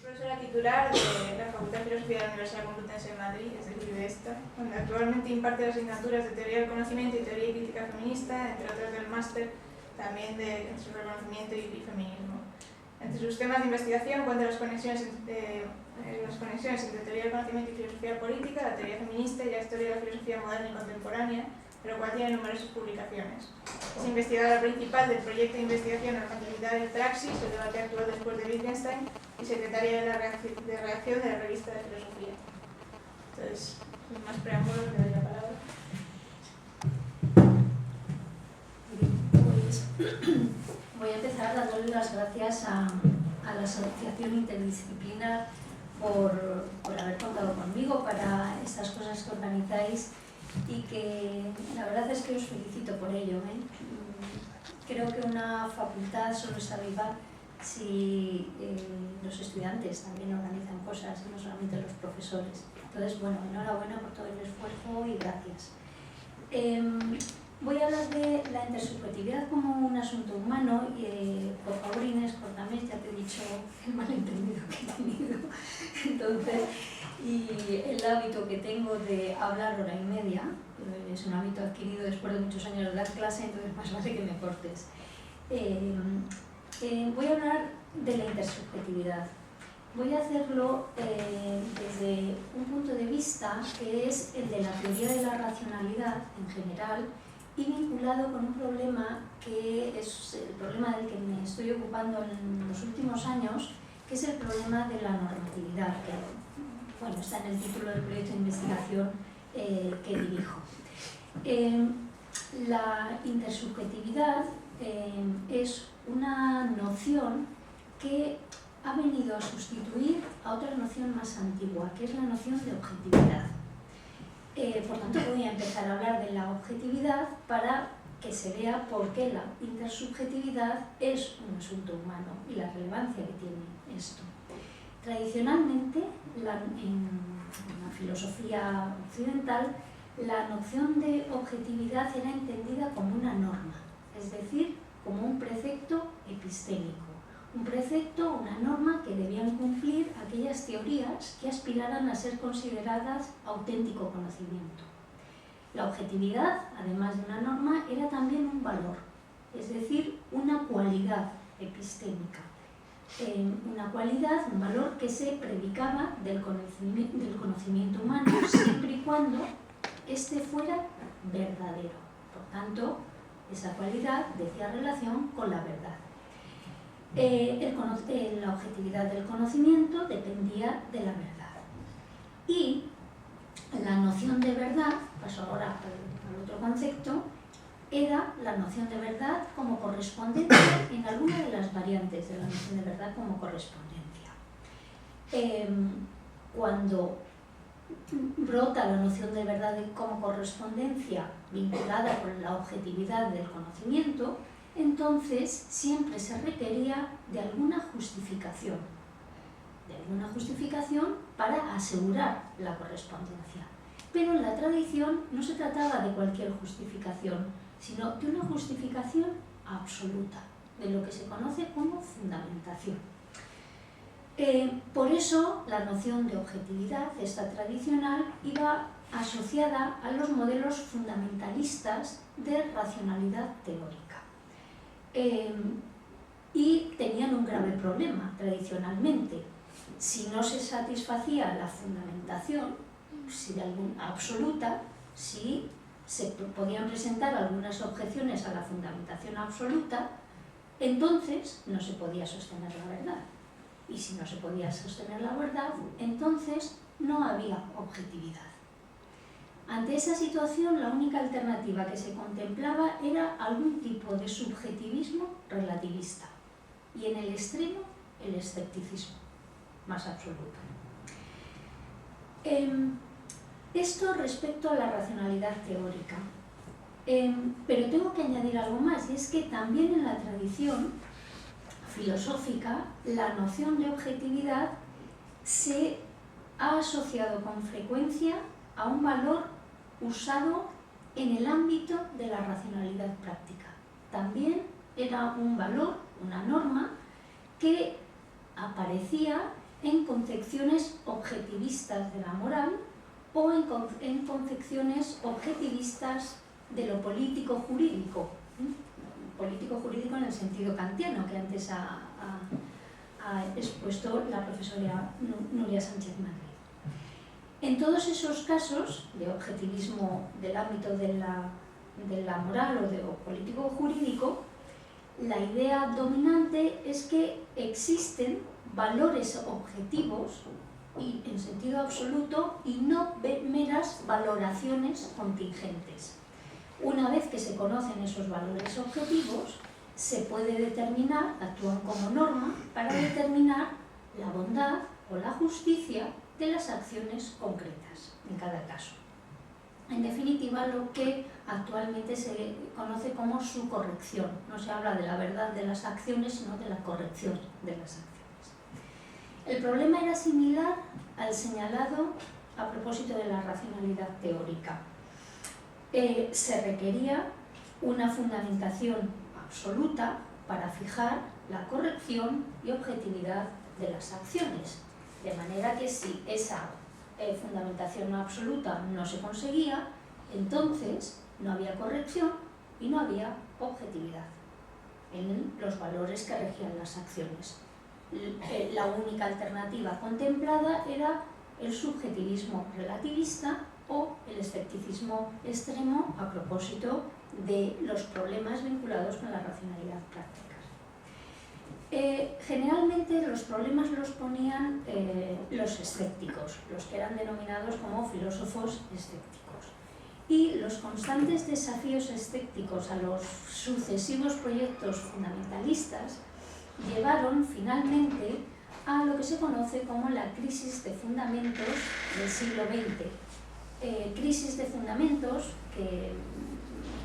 Profesora titular de la Facultad de Filosofía de la Universidad Complutense de Madrid, es decir, de esta, donde actualmente imparte las asignaturas de Teoría del Conocimiento y Teoría y Crítica Feminista, entre otras del máster también de sobre el conocimiento y feminismo. Entre sus temas de investigación cuenta las conexiones entre teoría del conocimiento y filosofía política, la teoría feminista y la historia de la filosofía moderna y contemporánea, de lo cual tiene numerosas publicaciones. Es investigadora principal del proyecto de investigación Normatividad y Praxis, el debate actual después de Wittgenstein, y secretaria de la redacción de la revista de filosofía. Entonces, sin más preámbulos, le doy la palabra. Pues voy a empezar dándole las gracias a la Asociación Interdisciplinar por haber contado conmigo para estas cosas que organizáis, y que la verdad es que os felicito por ello, ¿eh? Creo que una facultad solo está viva si los estudiantes también organizan cosas, no solamente los profesores. Entonces, bueno, enhorabuena por todo el esfuerzo y gracias. Voy a hablar de la intersubjetividad como un asunto humano. Por favor, Inés, córtame, ya te he dicho el malentendido que he tenido. Entonces, y el hábito que tengo de hablar hora y media, es un hábito adquirido después de muchos años de dar clase, entonces más vale que me cortes. Voy a hablar de la intersubjetividad. Voy a hacerlo desde un punto de vista que es el de la teoría de la racionalidad en general, y vinculado con un problema que es el problema del que me estoy ocupando en los últimos años, que es el problema de la normatividad, que bueno, está en el título del proyecto de investigación que dirijo. La intersubjetividad es una noción que ha venido a sustituir a otra noción más antigua, que es la noción de objetividad. Por tanto, voy a empezar a hablar de la objetividad para que se vea por qué la intersubjetividad es un asunto humano y la relevancia que tiene esto. Tradicionalmente, en la filosofía occidental, la noción de objetividad era entendida como una norma, es decir, como un precepto epistémico. Un precepto, una norma que debían cumplir aquellas teorías que aspiraran a ser consideradas auténtico conocimiento. La objetividad, además de una norma, era también un valor, es decir, una cualidad epistémica. Una cualidad, un valor que se predicaba del conocimiento humano siempre y cuando éste fuera verdadero. Por tanto, esa cualidad decía relación con la verdad. La objetividad del conocimiento dependía de la verdad. Y la noción de verdad, paso ahora al otro concepto, era la noción de verdad como correspondencia en alguna de las variantes de la noción de verdad como correspondencia. Cuando brota la noción de verdad como correspondencia vinculada con la objetividad del conocimiento, entonces siempre se requería de alguna justificación para asegurar la correspondencia. Pero en la tradición no se trataba de cualquier justificación, sino de una justificación absoluta, de lo que se conoce como fundamentación. Por eso la noción de objetividad, esta tradicional, iba asociada a los modelos fundamentalistas de racionalidad teórica. Y tenían un grave problema tradicionalmente. Si no se satisfacía la fundamentación absoluta, si se podían presentar algunas objeciones a la fundamentación absoluta, entonces no se podía sostener la verdad. Y si no se podía sostener la verdad, entonces no había objetividad. Ante esa situación, la única alternativa que se contemplaba era algún tipo de subjetivismo relativista y, en el extremo, el escepticismo más absoluto. Esto respecto a la racionalidad teórica. Pero tengo que añadir algo más, y es que también en la tradición filosófica la noción de objetividad se ha asociado con frecuencia a un valor usado en el ámbito de la racionalidad práctica. También era un valor, una norma, que aparecía en concepciones objetivistas de la moral o en concepciones objetivistas de lo político-jurídico. Político-jurídico en el sentido kantiano que antes ha expuesto la profesora Nuria Sánchez Madrid. En todos esos casos de objetivismo del ámbito de la moral o de lo político-jurídico, la idea dominante es que existen valores objetivos y en sentido absoluto y no meras valoraciones contingentes. Una vez que se conocen esos valores objetivos, se puede determinar, actúan como norma para determinar la bondad o la justicia de las acciones concretas en cada caso. En definitiva, lo que actualmente se conoce como su corrección. No se habla de la verdad de las acciones, sino de la corrección de las acciones. El problema era similar al señalado a propósito de la racionalidad teórica. Se requería una fundamentación absoluta para fijar la corrección y objetividad de las acciones. De manera que si esa fundamentación absoluta no se conseguía, entonces no había corrección y no había objetividad en los valores que regían las acciones. La única alternativa contemplada era el subjetivismo relativista o el escepticismo extremo a propósito de los problemas vinculados con la racionalidad práctica. Generalmente los problemas los ponían los escépticos, los que eran denominados como filósofos escépticos. Y los constantes desafíos escépticos a los sucesivos proyectos fundamentalistas llevaron finalmente a lo que se conoce como la crisis de fundamentos del siglo XX. Crisis de fundamentos, que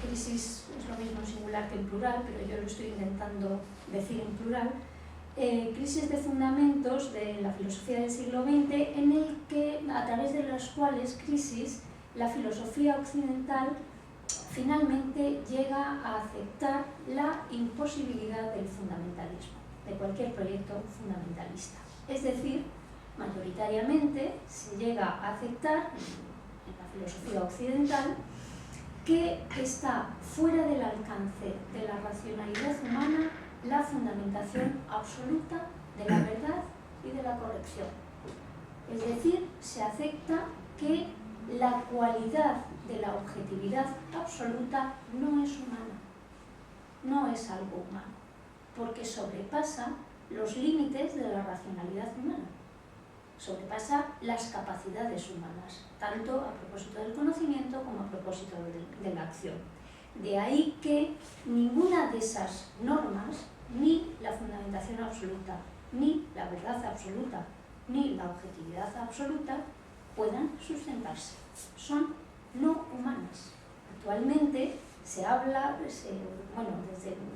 crisis es lo mismo en singular que en plural, pero yo lo estoy intentando decir en plural, crisis de fundamentos de la filosofía del siglo XX, en el que, a través de las cuales la filosofía occidental finalmente llega a aceptar la imposibilidad del fundamentalismo, de cualquier proyecto fundamentalista. Es decir, mayoritariamente se llega a aceptar en la filosofía occidental que está fuera del alcance de la racionalidad humana la fundamentación absoluta de la verdad y de la corrección. Es decir, se acepta que la cualidad de la objetividad absoluta no es humana, no es algo humano, porque sobrepasa los límites de la racionalidad humana, sobrepasa las capacidades humanas, tanto a propósito del conocimiento como a propósito de la acción. De ahí que ninguna de esas normas, ni la fundamentación absoluta, ni la verdad absoluta, ni la objetividad absoluta, puedan sustentarse. Son no humanas. Actualmente se habla, desde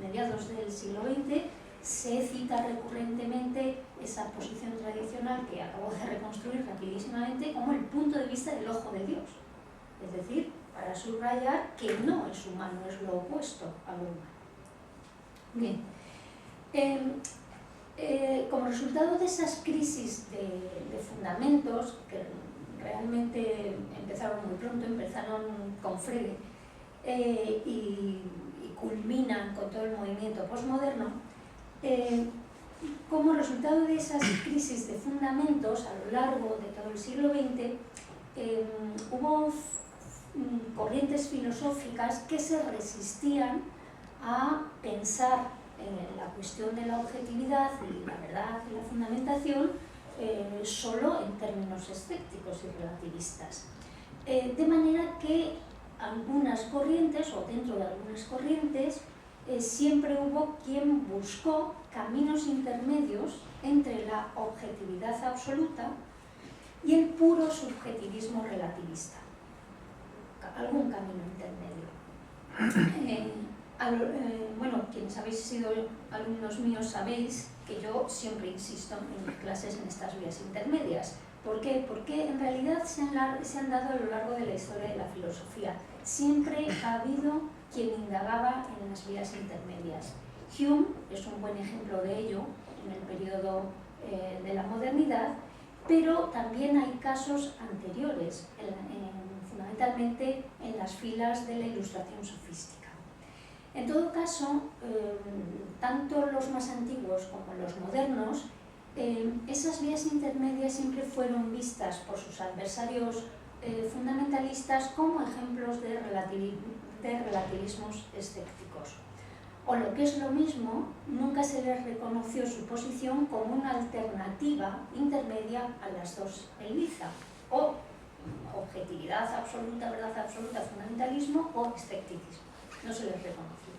mediados del siglo XX, se cita recurrentemente esa posición tradicional que acabo de reconstruir rapidísimamente como el punto de vista del ojo de Dios. Es decir, para subrayar que no es humano, es lo opuesto a lo humano. Bien. Como resultado de esas crisis de fundamentos, que realmente empezaron muy pronto, empezaron con Frege y culminan con todo el movimiento posmoderno, como resultado de esas crisis de fundamentos a lo largo de todo el siglo XX, hubo corrientes filosóficas que se resistían a pensar la cuestión de la objetividad y la verdad y la fundamentación solo en términos escépticos y relativistas. De manera que algunas corrientes, o dentro de algunas corrientes, siempre hubo quien buscó caminos intermedios entre la objetividad absoluta y el puro subjetivismo relativista. Algún camino intermedio. Quienes habéis sido alumnos míos sabéis que yo siempre insisto en mis clases en estas vías intermedias. ¿Por qué? Porque en realidad se han dado a lo largo de la historia de la filosofía. Siempre ha habido quien indagaba en las vías intermedias. Hume es un buen ejemplo de ello en el periodo de la modernidad, pero también hay casos anteriores, fundamentalmente en las filas de la Ilustración sofística. En todo caso, tanto los más antiguos como los modernos, esas vías intermedias siempre fueron vistas por sus adversarios fundamentalistas como ejemplos de relativismos escépticos. O lo que es lo mismo, nunca se les reconoció su posición como una alternativa intermedia a las dos en liza, o objetividad absoluta, verdad absoluta, fundamentalismo o escepticismo. No se les reconoció.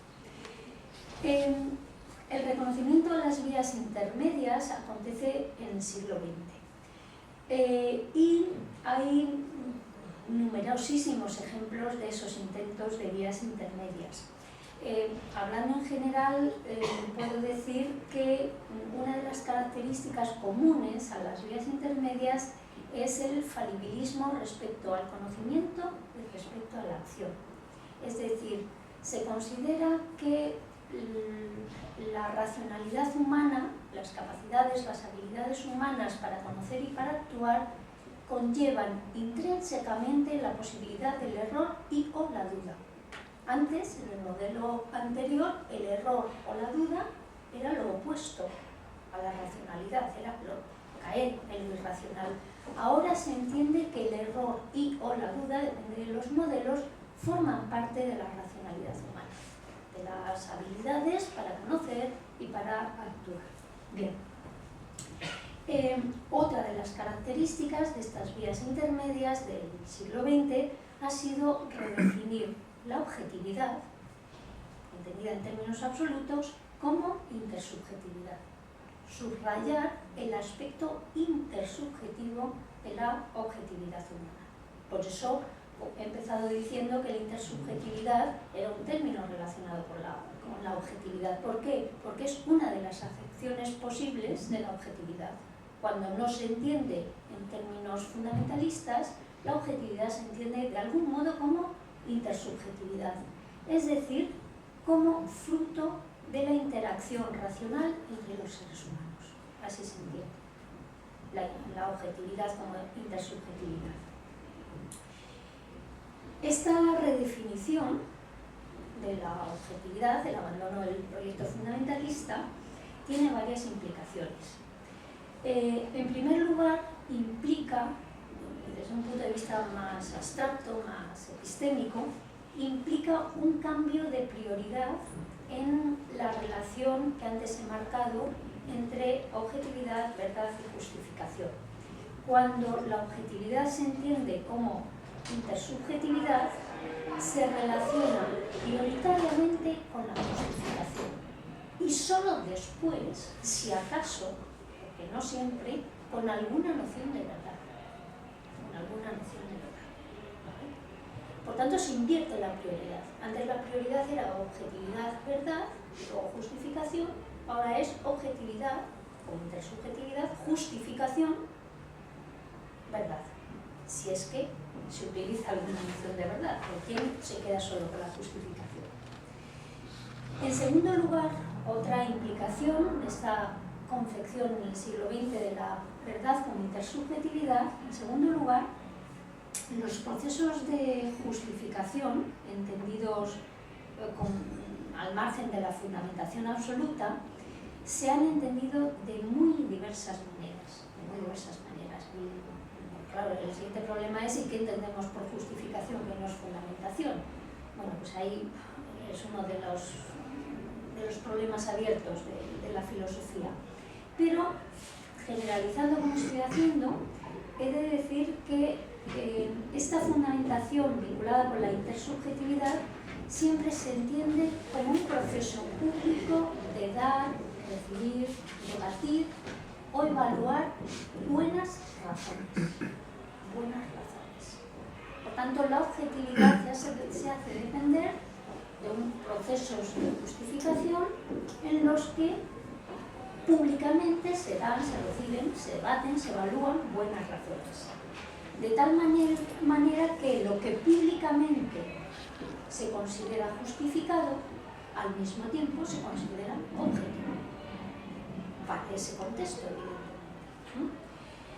El reconocimiento de las vías intermedias acontece en el siglo XX. Y hay numerosísimos ejemplos de esos intentos de vías intermedias. Hablando en general, puedo decir que una de las características comunes a las vías intermedias es el falibilismo respecto al conocimiento y respecto a la acción. Es decir, se considera que la racionalidad humana, las capacidades, las habilidades humanas para conocer y para actuar, conllevan intrínsecamente la posibilidad del error y o la duda. Antes, en el modelo anterior, el error o la duda era lo opuesto a la racionalidad, era caer en lo irracional. Ahora se entiende que el error y o la duda, depende de los modelos, forman parte de la racionalidad humana, de las habilidades para conocer y para actuar. Bien. Otra de las características de estas vías intermedias del siglo XX ha sido redefinir la objetividad, entendida en términos absolutos, como intersubjetividad. Subrayar el aspecto intersubjetivo de la objetividad humana. Por eso he empezado diciendo que la intersubjetividad era un término relacionado con la objetividad. ¿Por qué? Porque es una de las acepciones posibles de la objetividad. Cuando no se entiende en términos fundamentalistas, la objetividad se entiende de algún modo como intersubjetividad, es decir, como fruto de la interacción racional entre los seres humanos. Así se entiende la objetividad como intersubjetividad. Esta redefinición de la objetividad, del abandono del proyecto fundamentalista, tiene varias implicaciones. En primer lugar, implica, desde un punto de vista más abstracto, más epistémico, implica un cambio de prioridad en la relación que antes he marcado entre objetividad, verdad y justificación. Cuando la objetividad se entiende como intersubjetividad, se relaciona prioritariamente con la justificación y solo después, si acaso, porque no siempre, con alguna noción de verdad. Por tanto, se invierte la prioridad. Antes la prioridad era objetividad, verdad, luego justificación. Ahora es objetividad o intersubjetividad, justificación, verdad. Si es que se utiliza alguna noción de verdad, o quien se queda solo con la justificación. En segundo lugar, otra implicación de esta concepción en el siglo XX de la verdad como intersubjetividad, en segundo lugar, los procesos de justificación, entendidos al margen de la fundamentación absoluta, se han entendido de muy diversas maneras. Y, claro, el siguiente problema es ¿y qué entendemos por justificación que no es fundamentación? Bueno, pues ahí es uno de los problemas abiertos de la filosofía. Pero, generalizando como estoy haciendo, he de decir que esta fundamentación vinculada con la intersubjetividad siempre se entiende como un proceso público de dar, recibir, debatir o evaluar buenas razones. Por tanto, la objetividad ya se hace depender de un proceso de justificación en los que públicamente se dan, se reciben, se debaten, se evalúan buenas razones. De tal manera que lo que públicamente se considera justificado, al mismo tiempo se considera objetivo. Para ese contexto, evidentemente.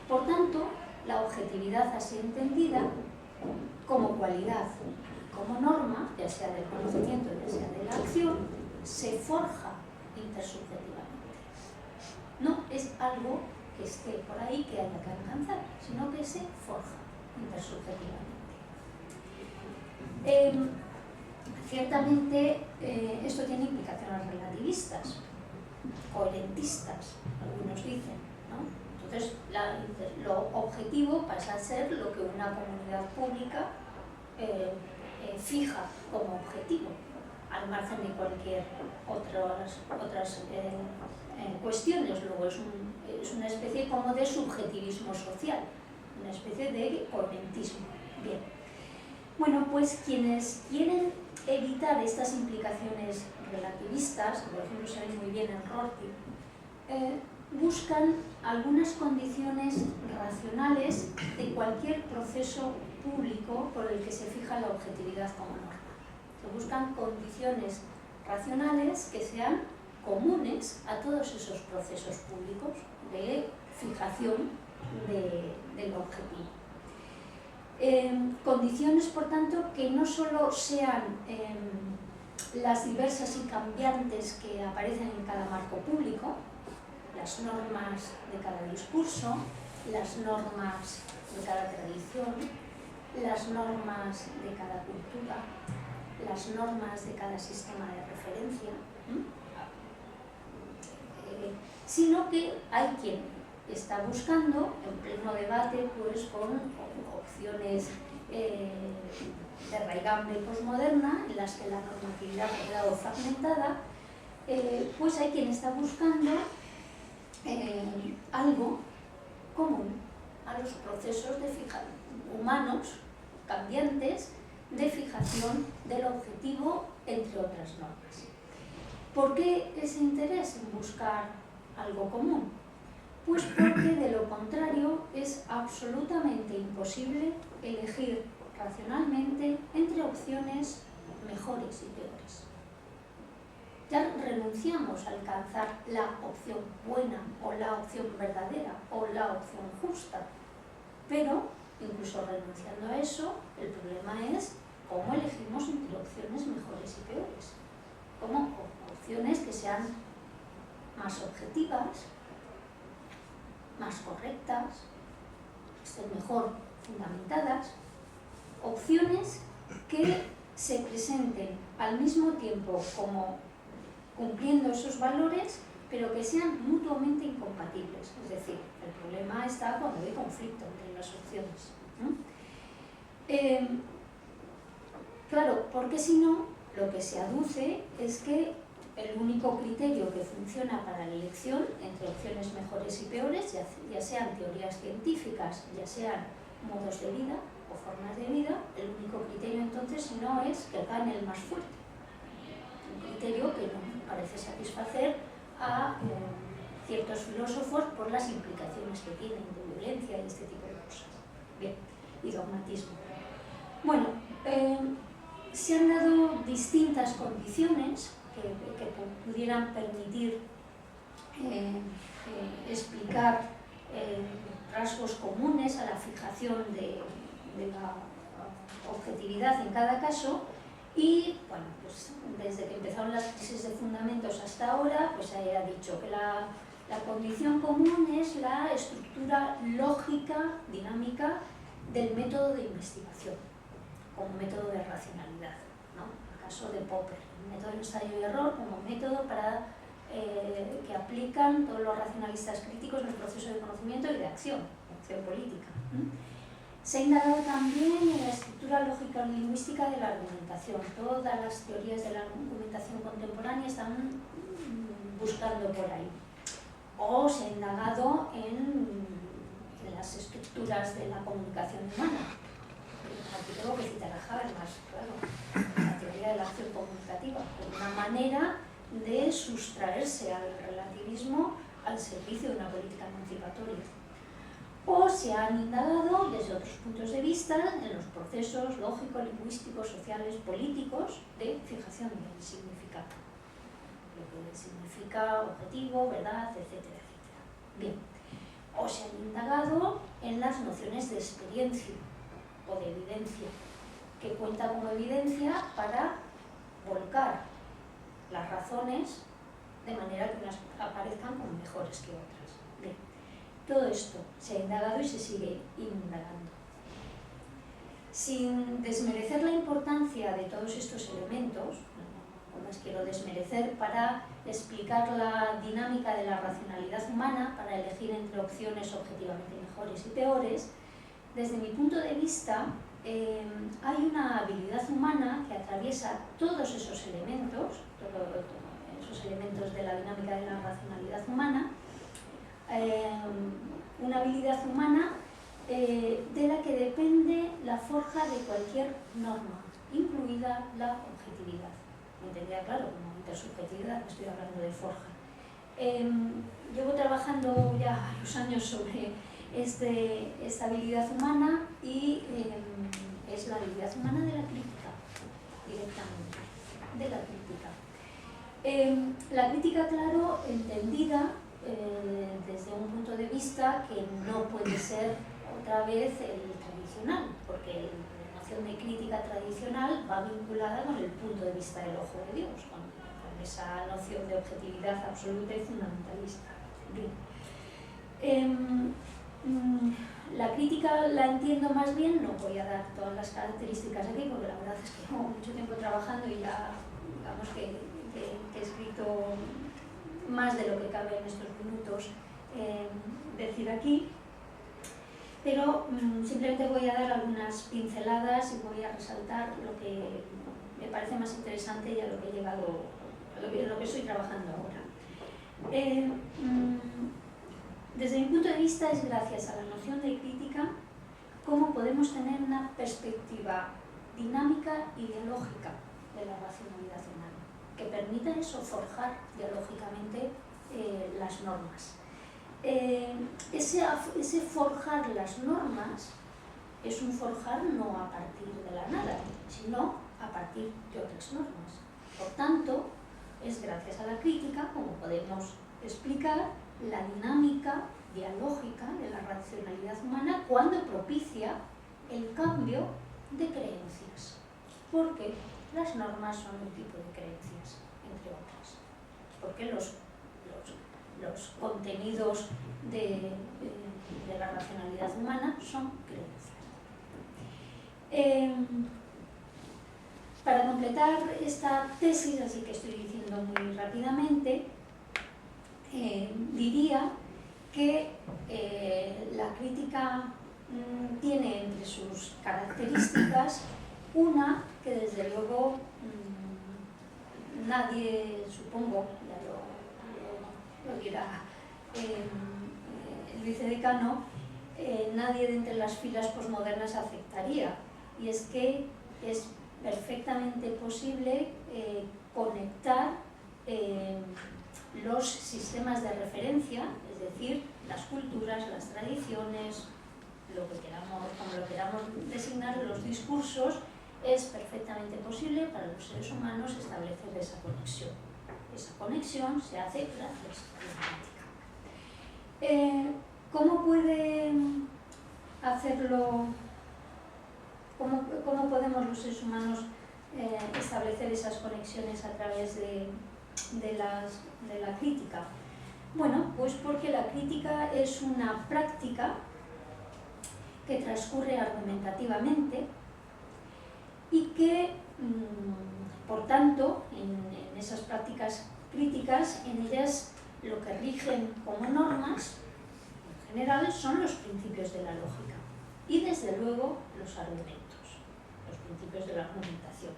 Por tanto, la objetividad así entendida como cualidad, como norma, ya sea del conocimiento, ya sea de la acción, se forja intersubjetivamente. No es algo que esté por ahí que haya que alcanzar, sino que se forja intersubjetivamente. Ciertamente esto tiene implicaciones relativistas, coherentistas, algunos dicen, ¿no? Entonces lo objetivo pasa a ser lo que una comunidad pública fija como objetivo, al margen de cualquier otras cuestiones. Luego es una especie como de subjetivismo social, una especie de coherentismo. Bien. Bueno, pues quienes quieren evitar estas implicaciones relativistas, por ejemplo se ve muy bien en Rorty, buscan algunas condiciones racionales de cualquier proceso público por el que se fija la objetividad como norma. Se buscan condiciones racionales que sean comunes a todos esos procesos públicos de fijación del objetivo. Condiciones, por tanto, que no solo sean las diversas y cambiantes que aparecen en cada marco público, las normas de cada discurso, las normas de cada tradición, las normas de cada cultura, las normas de cada sistema de referencia, sino que hay quien está buscando, en pleno debate, pues con opciones de raigambre posmoderna, en las que la normatividad ha quedado fragmentada, pues hay quien está buscando algo común a los procesos de humanos cambiantes de fijación del objetivo, entre otras normas. ¿Por qué ese interés en buscar algo común? Pues porque de lo contrario es absolutamente imposible elegir racionalmente entre opciones mejores y peores. Ya renunciamos a alcanzar la opción buena o la opción verdadera o la opción justa, pero incluso renunciando a eso, el problema es cómo elegimos entre opciones mejores y peores, como opciones que sean más objetivas, más correctas, que estén mejor fundamentadas, opciones que se presenten al mismo tiempo como cumpliendo esos valores, pero que sean mutuamente incompatibles. Es decir, el problema está cuando hay conflicto entre las opciones. Claro, porque si no, lo que se aduce es que el único criterio que funciona para la elección entre opciones mejores y peores, ya sean teorías científicas, ya sean modos de vida o formas de vida, el único criterio entonces no es que gane el más fuerte. Un criterio que no parece satisfacer a ciertos filósofos por las implicaciones que tienen de violencia y este tipo de cosas. Bien, y dogmatismo. Bueno, se han dado distintas condiciones que pudieran permitir explicar rasgos comunes a la fijación de la objetividad en cada caso, y bueno, pues desde que empezaron las crisis de fundamentos hasta ahora, pues se ha dicho que la condición común es la estructura lógica, dinámica del método de investigación como método de racionalidad, ¿no? El caso de Popper, el método de ensayo y error como método para que aplican todos los racionalistas críticos en el proceso de conocimiento y de acción política. Se ha indagado también en la estructura lógica y lingüística de la argumentación. Todas las teorías de la argumentación contemporánea están buscando por ahí. O se ha indagado en las estructuras de la comunicación humana. Aquí tengo que citar a Habermas, claro, la teoría de la acción comunicativa, una manera de sustraerse al relativismo al servicio de una política emancipatoria. O se han indagado desde otros puntos de vista en los procesos lógicos, lingüísticos, sociales, políticos de fijación del significado. Lo que significa objetivo, verdad, etcétera, etcétera. Bien. o se han indagado en las nociones de experiencia o de evidencia, que cuenta como evidencia para volcar las razones de manera que unas aparezcan como mejores que otras. Bien, todo esto se ha indagado y se sigue indagando. Sin desmerecer la importancia de todos estos elementos, no las quiero desmerecer, para explicar la dinámica de la racionalidad humana, para elegir entre opciones objetivamente mejores y peores, desde mi punto de vista, hay una habilidad humana que atraviesa todos esos elementos, esos elementos de la dinámica de la racionalidad humana, una habilidad humana de la que depende la forja de cualquier norma, incluida la objetividad. Me entendía claro, como intersubjetividad, estoy hablando de forja. Llevo trabajando ya varios años sobre esta habilidad humana y es la habilidad humana de la crítica, directamente, de la crítica. La crítica, claro, entendida desde un punto de vista que no puede ser otra vez el tradicional, porque la noción de crítica tradicional va vinculada con el punto de vista del ojo de Dios, con esa noción de objetividad absoluta y fundamentalista. Bien. La crítica la entiendo más bien, no voy a dar todas las características aquí porque la verdad es que llevo mucho tiempo trabajando y ya digamos que he escrito más de lo que cabe en estos minutos decir aquí, pero simplemente voy a dar algunas pinceladas y voy a resaltar lo que me parece más interesante y a lo que he llegado, a lo que estoy trabajando ahora. Desde mi punto de vista es gracias a la noción de crítica cómo podemos tener una perspectiva dinámica y ideológica de la racionalidad humana, que permita eso, forjar dialógicamente las normas. Ese forjar las normas es un forjar no a partir de la nada, sino a partir de otras normas. Por tanto, es gracias a la crítica como podemos explicar la dinámica dialógica de la racionalidad humana cuando propicia el cambio de creencias, porque las normas son un tipo de creencias, entre otras, porque los contenidos de la racionalidad humana son creencias. Para completar esta tesis, así que estoy diciendo muy rápidamente, diría que la crítica tiene entre sus características una que desde luego nadie, supongo, ya lo dirá el vicedecano, nadie de entre las filas posmodernas aceptaría, y es que es perfectamente posible conectar los sistemas de referencia, es decir, las culturas, las tradiciones, como lo queramos designar, los discursos, es perfectamente posible para los seres humanos establecer esa conexión. Esa conexión se hace gracias a la gramática. ¿Cómo puede hacerlo? ¿Cómo podemos los seres humanos establecer esas conexiones a través de la crítica? Bueno, pues porque la crítica es una práctica que transcurre argumentativamente y que, por tanto, en esas prácticas críticas, en ellas lo que rigen como normas, en general, son los principios de la lógica y, desde luego, los argumentos, los principios de la argumentación.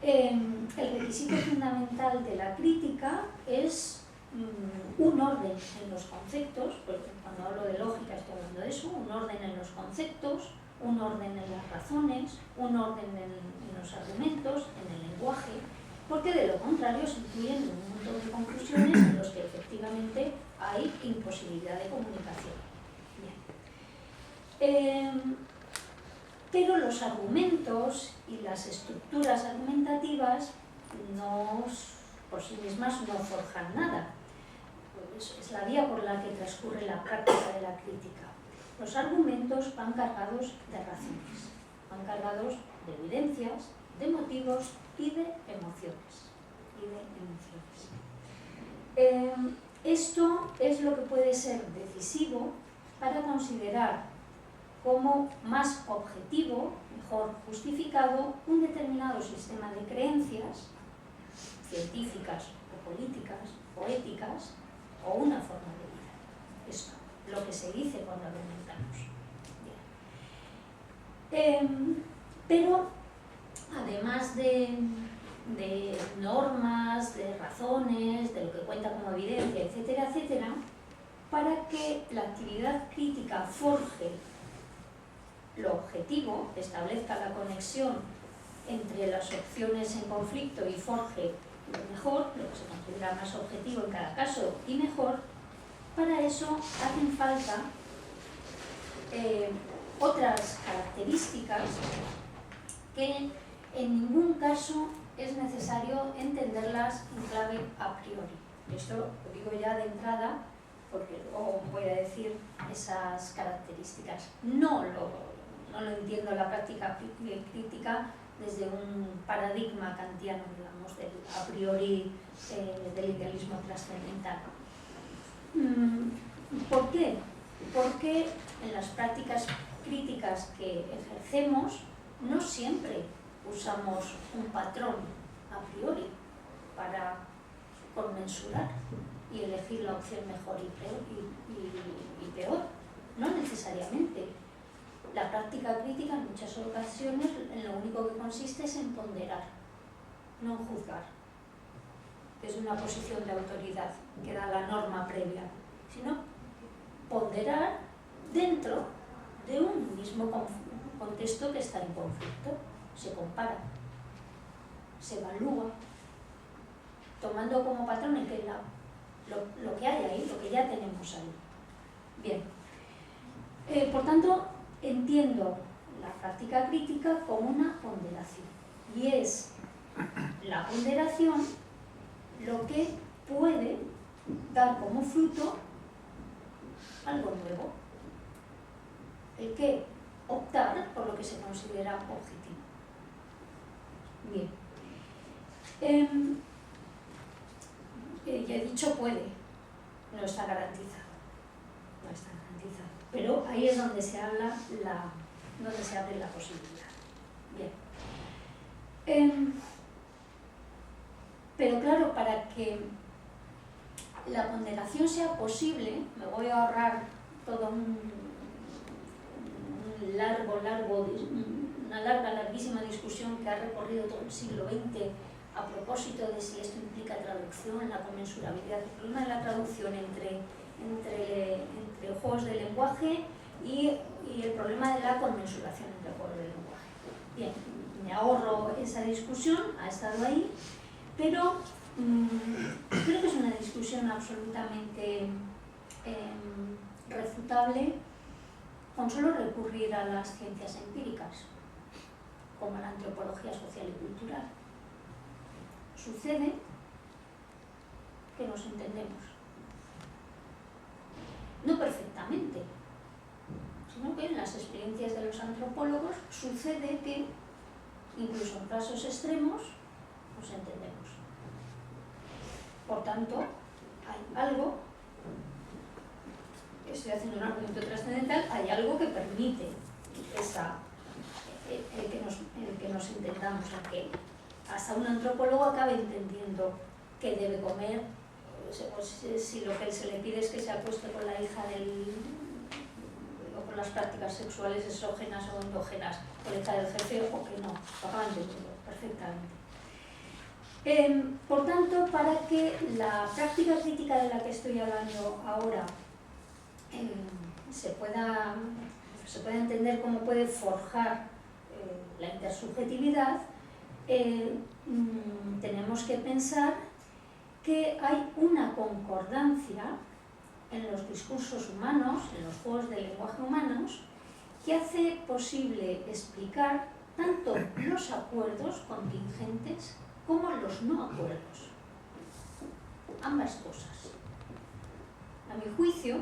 El requisito fundamental de la crítica es un orden en los conceptos, porque cuando hablo de lógica estoy hablando de eso, un orden en los conceptos, un orden en las razones, un orden en los argumentos, en el lenguaje, porque de lo contrario se incluyen un montón de conclusiones en los que efectivamente hay imposibilidad de comunicación. Bien. Pero los argumentos y las estructuras argumentativas por sí mismas no forjan nada. es la vía por la que transcurre la práctica de la crítica. Los argumentos van cargados de razones, van cargados de evidencias, de motivos y de emociones. Esto es lo que puede ser decisivo para considerar como más objetivo, mejor justificado, un determinado sistema de creencias científicas o políticas o éticas o una forma de vida. Esto, lo que se dice cuando argumentamos. Pero además de normas, de razones, de lo que cuenta como evidencia, etcétera, etcétera, para que la actividad crítica forje lo objetivo, establezca la conexión entre las opciones en conflicto y forje lo mejor, lo que se considera más objetivo en cada caso y mejor, para eso hacen falta otras características que en ningún caso es necesario entenderlas en clave a priori. Esto lo digo ya de entrada porque luego voy a decir esas características. No lo entiendo la práctica crítica desde un paradigma kantiano, digamos, del a priori del idealismo trascendental. ¿Por qué? Porque en las prácticas críticas que ejercemos no siempre usamos un patrón a priori para conmensurar y elegir la opción mejor y peor. No necesariamente. La práctica crítica en muchas ocasiones en lo único que consiste es en ponderar, no en juzgar, que es una posición de autoridad que da la norma previa, sino ponderar dentro de un mismo contexto que está en conflicto. Se compara, se evalúa, tomando como patrón lo que hay ahí, lo que ya tenemos ahí. Bien, por tanto, entiendo la práctica crítica como una ponderación. Y es la ponderación lo que puede dar como fruto algo nuevo. El que optar por lo que se considera objetivo. Bien. Ya he dicho puede, no está garantizado. No está garantizado. Pero ahí es donde se habla donde se abre la posibilidad. Bien. Pero claro, para que la ponderación sea posible, me voy a ahorrar todo una larguísima discusión que ha recorrido todo el siglo XX a propósito de si esto implica traducción, la conmensurabilidad. El problema de la traducción entre juegos de lenguaje y el problema de la conmensuración entre juegos de lenguaje. Bien, me ahorro esa discusión, ha estado ahí, pero creo que es una discusión absolutamente refutable con solo recurrir a las ciencias empíricas, como la antropología social y cultural. Sucede que nos entendemos. No perfectamente, sino que en las experiencias de los antropólogos sucede que, incluso en casos extremos, nos entendemos. Por tanto, hay algo, estoy haciendo un argumento trascendental, hay algo que permite el que nos entendamos, a que hasta un antropólogo acabe entendiendo qué debe comer, o si lo que se le pide es que se acueste con la hija o con las prácticas sexuales exógenas o endógenas, con la hija del jefe, o que no, lo acaba entendiendo perfectamente. Por tanto, para que la práctica crítica de la que estoy hablando ahora se pueda entender cómo puede forjar la intersubjetividad, tenemos que pensar que hay una concordancia en los discursos humanos, en los juegos de lenguaje humanos, que hace posible explicar tanto los acuerdos contingentes como los no acuerdos. Ambas cosas. A mi juicio,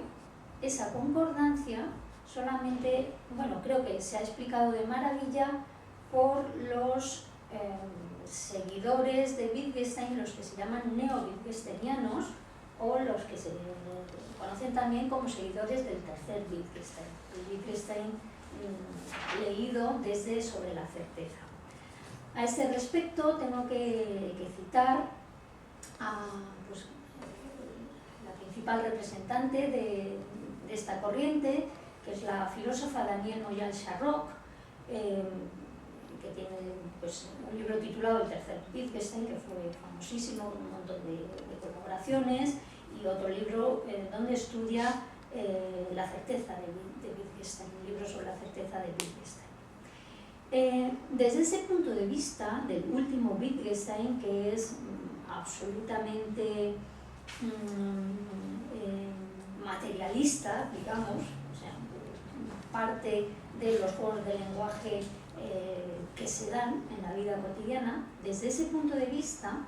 esa concordancia solamente, bueno, creo que se ha explicado de maravilla por los seguidores de Wittgenstein, los que se llaman neo-wittgensteinianos, o los que se conocen también como seguidores del tercer Wittgenstein, el Wittgenstein leído desde Sobre la certeza. A este respecto tengo que citar a pues, la principal representante de esta corriente, que es la filósofa Danielle Moyal-Sharrock, que tiene pues, un libro titulado El tercer Wittgenstein, que fue famosísimo, con un montón de colaboraciones, y otro libro donde estudia la certeza de Wittgenstein, un libro sobre la certeza de Wittgenstein. Desde ese punto de vista del último Wittgenstein, que es absolutamente materialista, digamos, o sea, parte de los juegos de lenguaje que se dan en la vida cotidiana, desde ese punto de vista,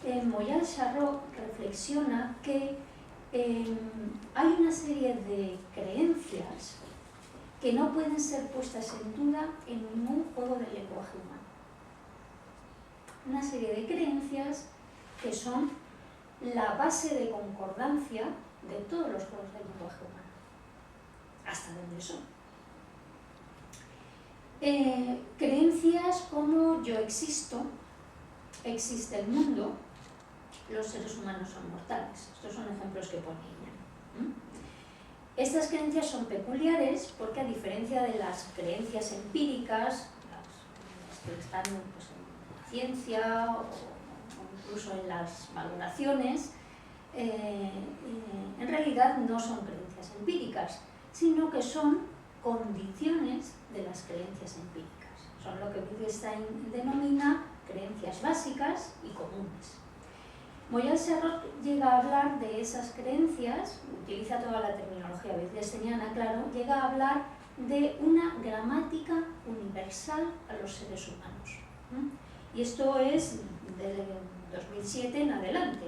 Moyal-Sharrock reflexiona que hay una serie de creencias que no pueden ser puestas en duda en ningún juego de lenguaje humano. Una serie de creencias que son la base de concordancia de todos los juegos del lenguaje humano. ¿Hasta dónde son? Creencias como yo existo, existe el mundo, los seres humanos son mortales. Estos son ejemplos que pone ella. Estas creencias son peculiares porque, a diferencia de las creencias empíricas, las que están pues, en la ciencia o incluso en las valoraciones, en realidad no son creencias empíricas, sino que son condiciones de las creencias empíricas. Son lo que Wittgenstein denomina creencias básicas y comunes. Moyal-Sharrock llega a hablar de esas creencias, utiliza toda la terminología wittgensteiniana, claro, llega a hablar de una gramática universal a los seres humanos. Y esto es de 2007 en adelante.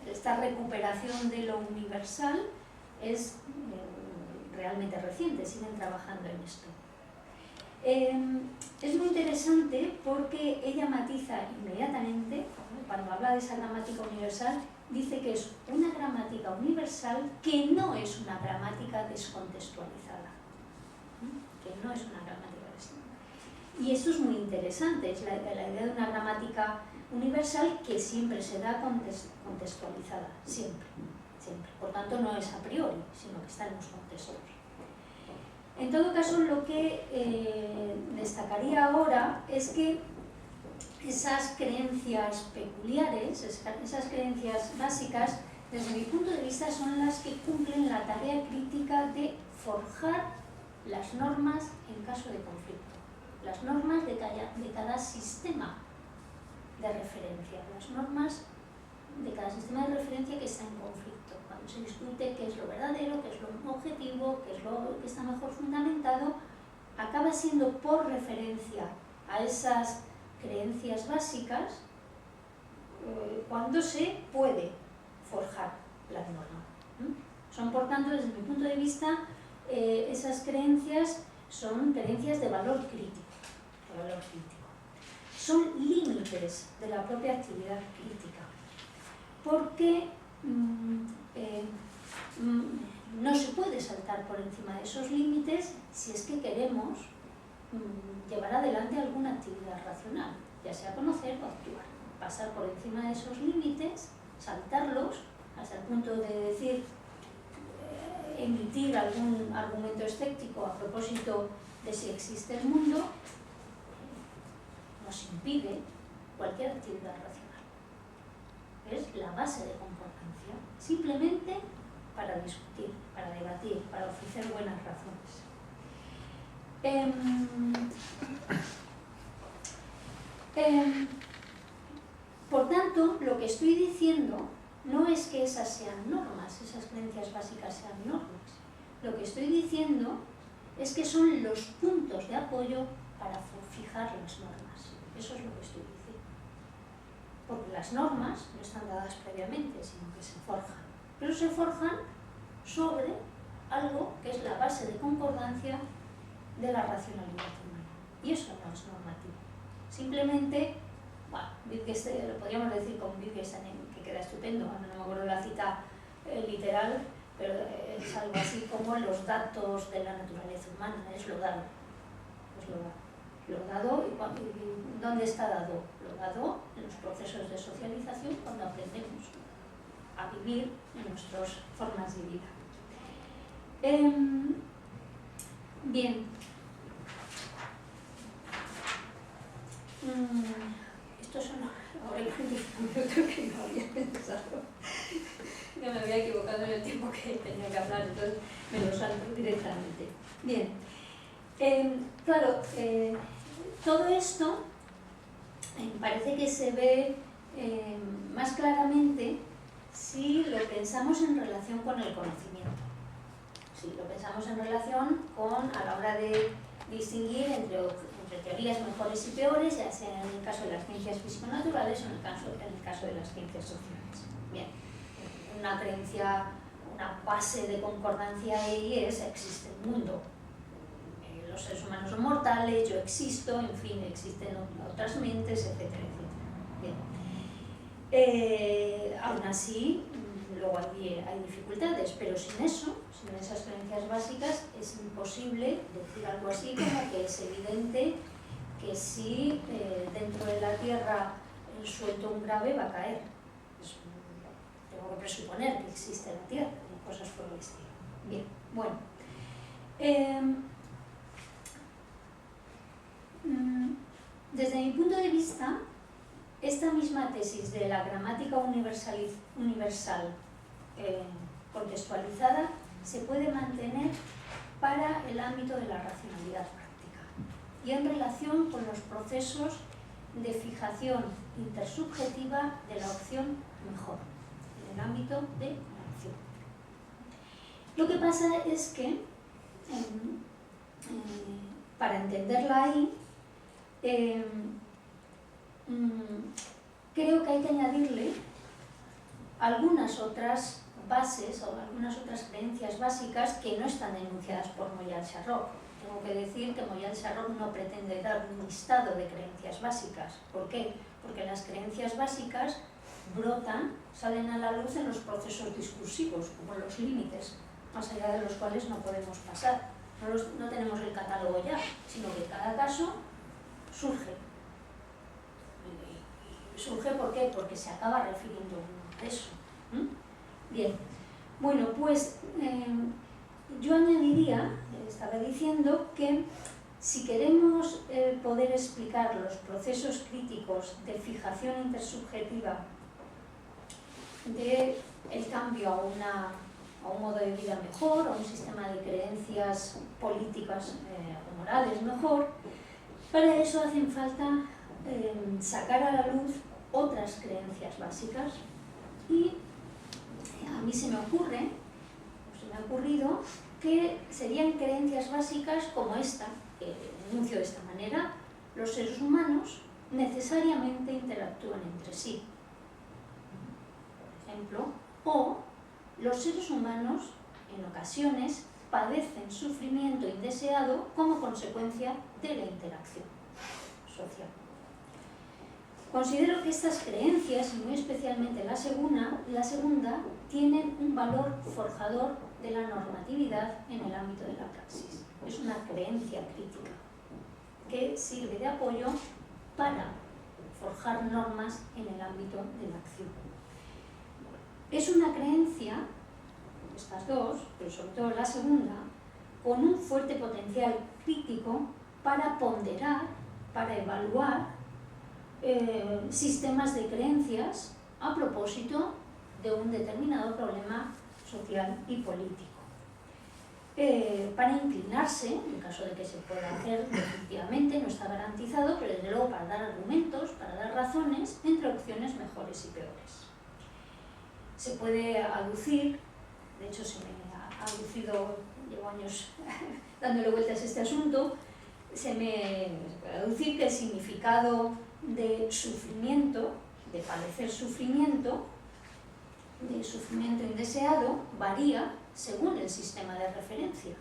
Esta recuperación de lo universal es realmente reciente, siguen trabajando en esto. Es muy interesante porque ella matiza inmediatamente, cuando habla de esa gramática universal, dice que es una gramática universal que no es una gramática descontextualizada. Que no es una gramática descontextualizada. Y esto es muy interesante, es la idea de una gramática universal que siempre se da contextualizada, siempre. Por tanto, no es a priori, sino que está en los contextos. En todo caso, lo que destacaría ahora es que esas creencias peculiares, esas creencias básicas, desde mi punto de vista, son las que cumplen la tarea crítica de forjar las normas en caso de conflicto, las normas de cada sistema de referencia, las normas de cada sistema de referencia que está en conflicto. Cuando se discute qué es lo verdadero, qué es lo objetivo, qué es lo que está mejor fundamentado, acaba siendo por referencia a esas creencias básicas cuando se puede forjar la norma. Son, por tanto, desde mi punto de vista, esas creencias son creencias de valor crítico. Son límites de la propia actividad crítica, porque no se puede saltar por encima de esos límites si es que queremos llevar adelante alguna actividad racional, ya sea conocer o actuar. Pasar por encima de esos límites, saltarlos, hasta el punto de decir, emitir algún argumento escéptico a propósito de si existe el mundo, nos impide cualquier actividad racional. Es la base de concordancia, simplemente para discutir, para debatir, para ofrecer buenas razones. Por tanto, lo que estoy diciendo no es que esas sean normas, esas creencias básicas sean normas. Lo que estoy diciendo es que son los puntos de apoyo para fijar las normas. Eso es lo que estoy diciendo. Porque las normas no están dadas previamente, sino que se forjan. pero se forjan sobre algo que es la base de concordancia de la racionalidad humana. Y eso no es normativo. Simplemente, bueno, Wittgenstein, lo podríamos decir con Wittgenstein, que queda estupendo, no me acuerdo la cita literal, pero es algo así como los datos de la naturaleza humana, es lo dado. Es lo dado. Lo dado, ¿y dónde está dado? Lo dado en los procesos de socialización cuando aprendemos a vivir en nuestras formas de vida. Bien. Estos son ahora 45 minutos que no había pensado. Ya me había equivocado en el tiempo que tenía que hablar, entonces me lo salto directamente. Bien. Claro, todo esto parece que se ve más claramente si lo pensamos en relación con el conocimiento. Si lo pensamos en relación con, a la hora de distinguir entre teorías mejores y peores, ya sea en el caso de las ciencias físico-naturales o en el caso de las ciencias sociales. Bien, una creencia, una base de concordancia ahí es: existe el mundo, los seres humanos son mortales, yo existo, en fin, existen otras mentes, etcétera, etcétera. Bien. Aún así, luego hay dificultades, pero sin eso, sin esas creencias básicas, es imposible decir algo así como que es evidente que si dentro de la Tierra suelto un grave va a caer. Tengo que presuponer que existe la Tierra y cosas por el estilo. Bien, bueno. Desde mi punto de vista, esta misma tesis de la gramática universal contextualizada se puede mantener para el ámbito de la racionalidad práctica y en relación con los procesos de fijación intersubjetiva de la opción mejor, en el ámbito de la opción. Lo que pasa es que, para entenderla ahí, creo que hay que añadirle algunas otras bases o algunas otras creencias básicas que no están enunciadas por Moyal-Charroc. Tengo que decir que Moyal-Charroc no pretende dar un listado de creencias básicas. ¿Por qué? Porque las creencias básicas brotan, salen a la luz en los procesos discursivos, como los límites, más allá de los cuales no podemos pasar. No tenemos el catálogo ya, sino que cada caso surge. ¿Surge por qué? Porque se acaba refiriendo a eso. Bien, bueno, pues yo añadiría, estaba diciendo que si queremos poder explicar los procesos críticos de fijación intersubjetiva del cambio a un modo de vida mejor, a un sistema de creencias políticas o morales mejor, para eso hacen falta sacar a la luz otras creencias básicas y a mí se me ha ocurrido que serían creencias básicas como esta, que enuncio de esta manera: los seres humanos necesariamente interactúan entre sí, por ejemplo, o los seres humanos en ocasiones padecen sufrimiento indeseado como consecuencia de la interacción social. Considero que estas creencias, y muy especialmente la segunda, tienen un valor forjador de la normatividad en el ámbito de la praxis. Es una creencia crítica que sirve de apoyo para forjar normas en el ámbito de la acción. Es una creencia, estas dos, pero sobre todo la segunda, con un fuerte potencial crítico para ponderar, para evaluar sistemas de creencias a propósito de un determinado problema social y político. Para inclinarse, en caso de que se pueda hacer definitivamente, no está garantizado, pero desde luego para dar argumentos, para dar razones entre opciones mejores y peores. Se puede aducir, de hecho se me ha aducido, llevo años dándole vueltas a este asunto, se puede aducir que el significado de sufrimiento, de padecer sufrimiento, de sufrimiento indeseado varía según el sistema de referencia.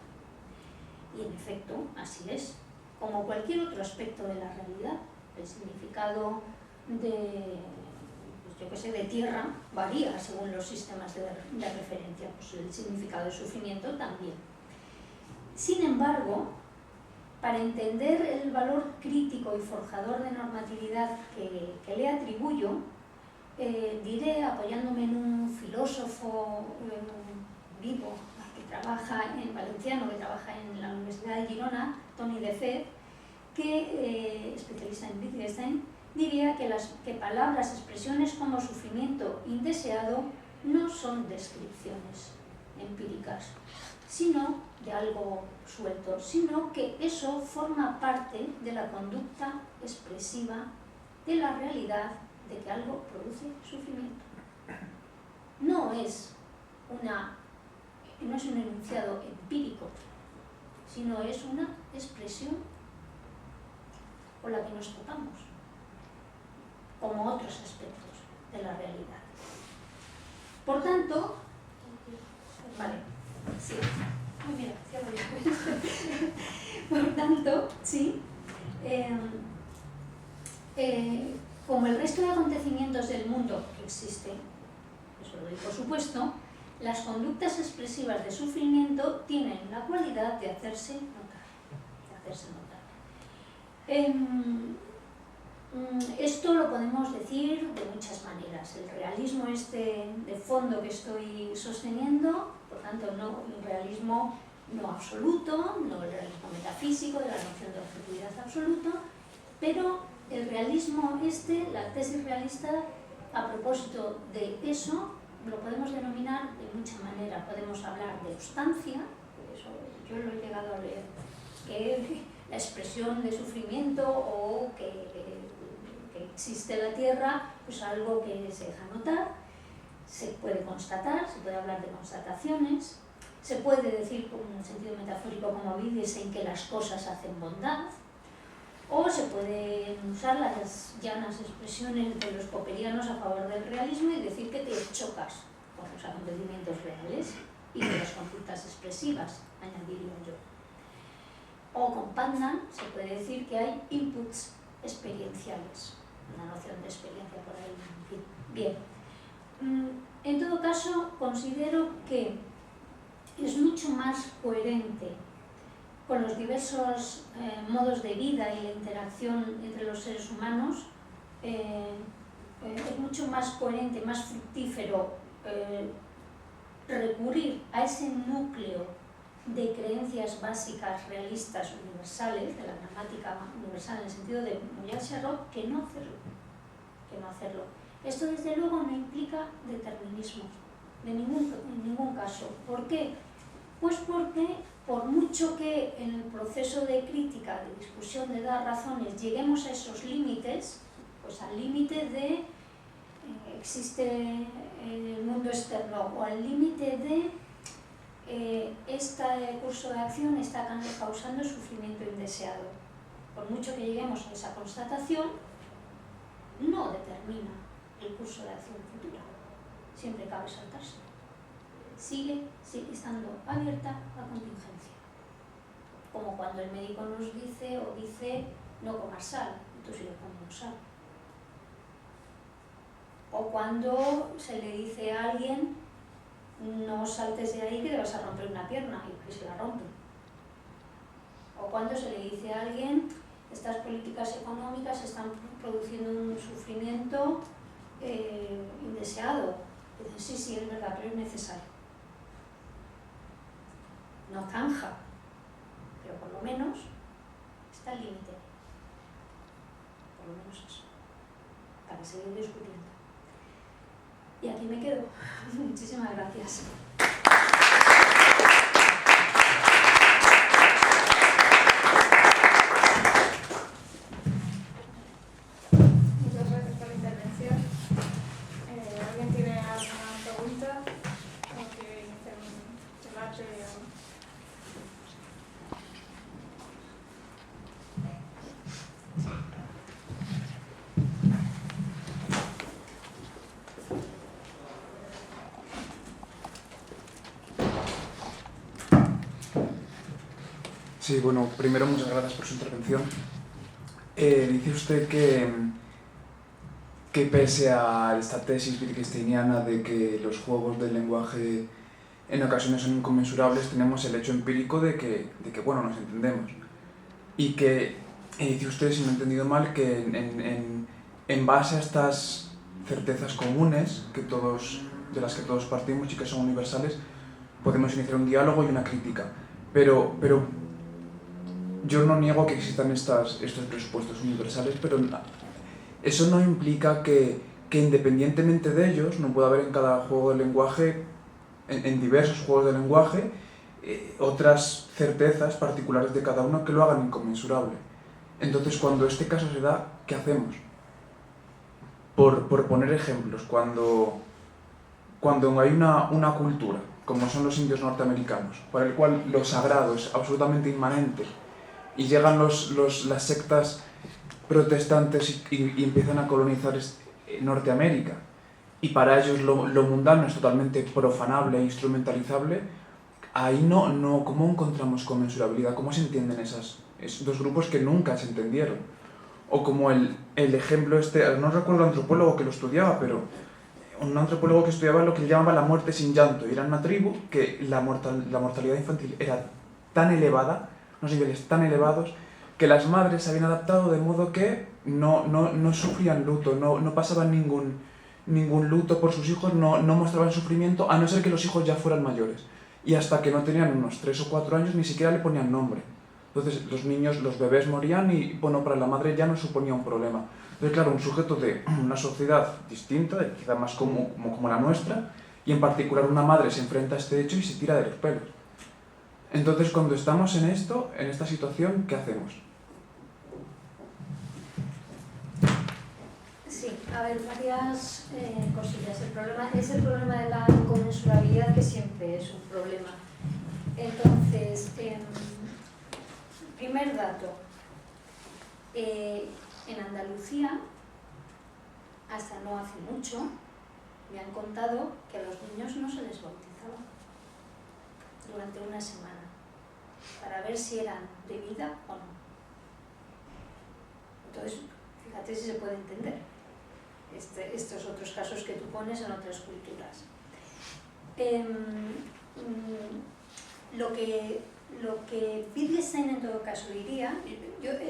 Y en efecto, así es. Como cualquier otro aspecto de la realidad, el significado de, pues yo qué sé, de tierra varía según los sistemas de referencia, pues el significado de sufrimiento también. Sin embargo, para entender el valor crítico y forjador de normatividad que le atribuyo, diré, apoyándome en un filósofo vivo que trabaja en valenciano, que trabaja en la Universidad de Girona, Toni de Fet, que, especialista en Wittgenstein, diría que palabras, expresiones como sufrimiento indeseado no son descripciones empíricas, sino de algo suelto, sino que eso forma parte de la conducta expresiva de la realidad de que algo produce sufrimiento. No es un enunciado empírico, sino es una expresión con la que nos topamos, como otros aspectos de la realidad. Por tanto, vale, sí, muy bien, cierro yo. Por tanto, sí, como el resto de acontecimientos del mundo que existe, eso lo doy por supuesto, las conductas expresivas de sufrimiento tienen la cualidad de hacerse notar. Esto lo podemos decir de muchas maneras. El realismo de fondo que estoy sosteniendo, por tanto, no el realismo no absoluto, no el realismo metafísico de la noción de objetividad absoluta, pero el realismo la tesis realista, a propósito de eso, lo podemos denominar de mucha manera. Podemos hablar de sustancia, eso yo lo he llegado a leer, que la expresión de sufrimiento o que existe en la Tierra, pues algo que se deja notar, se puede constatar, se puede hablar de constataciones, se puede decir con un sentido metafórico como Wittgenstein que las cosas hacen bondad, o se pueden usar las llanas expresiones de los popperianos a favor del realismo y decir que te chocas con los acontecimientos reales y con las conductas expresivas, añadiría yo. O con Putnam se puede decir que hay inputs experienciales, una noción de experiencia por ahí, en fin. Bien, en todo caso considero que es mucho más coherente con los diversos modos de vida y la interacción entre los seres humanos, es mucho más coherente, más fructífero recurrir a ese núcleo de creencias básicas, realistas, universales, de la gramática universal en el sentido de Mouillard-Cherot, que no hacerlo. Esto desde luego no implica determinismo, en ningún caso. ¿Por qué? Pues porque por mucho que en el proceso de crítica, de discusión, de dar razones, lleguemos a esos límites, pues al límite de existe el mundo externo o al límite de este curso de acción está causando sufrimiento indeseado. Por mucho que lleguemos a esa constatación, no determina el curso de acción futura. Siempre cabe saltarse. Sigue estando abierta a contingencia. Como cuando el médico nos dice no comas sal, y tú sigues comiendo sal. O cuando se le dice a alguien no saltes de ahí que te vas a romper una pierna y que se la rompe. O cuando se le dice a alguien estas políticas económicas están produciendo un sufrimiento indeseado. Dicen, sí, es verdad, pero es necesario. No zanja, pero por lo menos está el límite. Por lo menos eso. Para seguir discutiendo. Y aquí me quedo. Muchísimas gracias. Muchas gracias por la intervención. ¿Alguien tiene alguna pregunta? ¿O quiere iniciar un debate? Sí, bueno, primero muchas gracias por su intervención. Dice usted que pese a esta tesis wittgensteiniana de que los juegos del lenguaje en ocasiones son inconmensurables, tenemos el hecho empírico de que bueno, nos entendemos. Y que, dice usted, si no he entendido mal, que en base a estas certezas comunes de las que todos partimos y que son universales, podemos iniciar un diálogo y una crítica. Pero yo no niego que existan estos presupuestos universales, pero eso no implica que independientemente de ellos no pueda haber en cada juego de lenguaje, en diversos juegos de lenguaje, otras certezas particulares de cada uno que lo hagan inconmensurable. Entonces, cuando este caso se da, ¿qué hacemos? Por poner ejemplos, cuando hay una cultura, como son los indios norteamericanos, para el cual lo sagrado es absolutamente inmanente, y llegan las sectas protestantes y empiezan a colonizar Norteamérica, y para ellos lo mundano es totalmente profanable e instrumentalizable, ahí no ¿cómo encontramos conmensurabilidad? ¿Cómo se entienden esos dos grupos que nunca se entendieron? O como el ejemplo no recuerdo el antropólogo que lo estudiaba, pero un antropólogo que estudiaba lo que llamaba la muerte sin llanto, y era una tribu que la mortalidad infantil era tan elevada, unos niveles tan elevados, que las madres se habían adaptado de modo que no sufrían luto, no pasaban ningún luto por sus hijos, no mostraban sufrimiento, a no ser que los hijos ya fueran mayores. Y hasta que no tenían unos 3 o 4 años ni siquiera le ponían nombre. Entonces los bebés morían y, bueno, para la madre ya no suponía un problema. Entonces, claro, un sujeto de una sociedad distinta, quizá más como la nuestra, y en particular una madre se enfrenta a este hecho y se tira de los pelos. Entonces, cuando estamos en esta situación, ¿qué hacemos? Sí, a ver, varias cosillas. El problema es el problema de la inconmensurabilidad, que siempre es un problema. Entonces, primer dato. En Andalucía, hasta no hace mucho, me han contado que a los niños no se les bautizaba durante una semana para ver si eran de vida o no. Entonces, fíjate si se puede entender estos otros casos que tú pones en otras culturas. Lo que Wittgenstein en todo caso diría,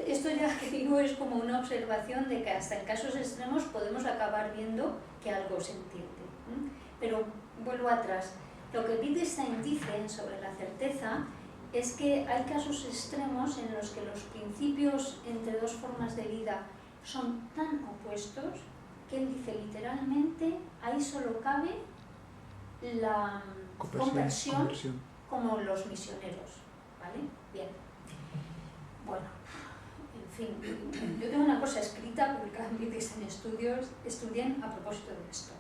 esto ya que digo es como una observación de que hasta en casos extremos podemos acabar viendo que algo se entiende. Pero vuelvo atrás. Lo que Wittgenstein dice sobre la certeza es que hay casos extremos en los que los principios entre dos formas de vida son tan opuestos que él dice literalmente ahí solo cabe la conversión como los misioneros. ¿Vale? Bien. Bueno, en fin, yo tengo una cosa escrita publicada en Wittgenstein estudien a propósito de esto.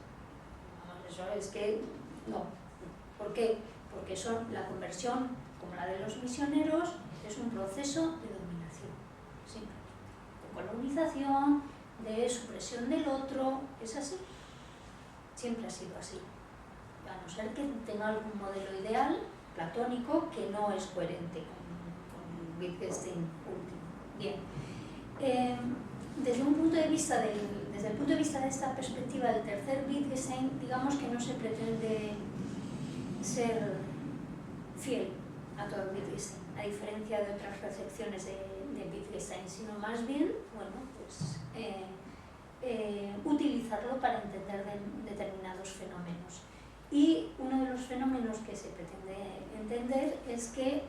Eso es que no. ¿Por qué? Porque la conversión, como la de los misioneros, es un proceso de dominación, simplemente, de colonización, de supresión del otro, es así. Siempre ha sido así. A no ser que tenga algún modelo ideal platónico que no es coherente con Wittgenstein último. Bien. Desde el punto de vista de esta perspectiva del tercer Wittgenstein, digamos que no se pretende ser fiel a todo Wittgenstein, a diferencia de otras recepciones de Wittgenstein, sino más bien, bueno, pues utilizarlo para entender determinados fenómenos. Y uno de los fenómenos que se pretende entender es que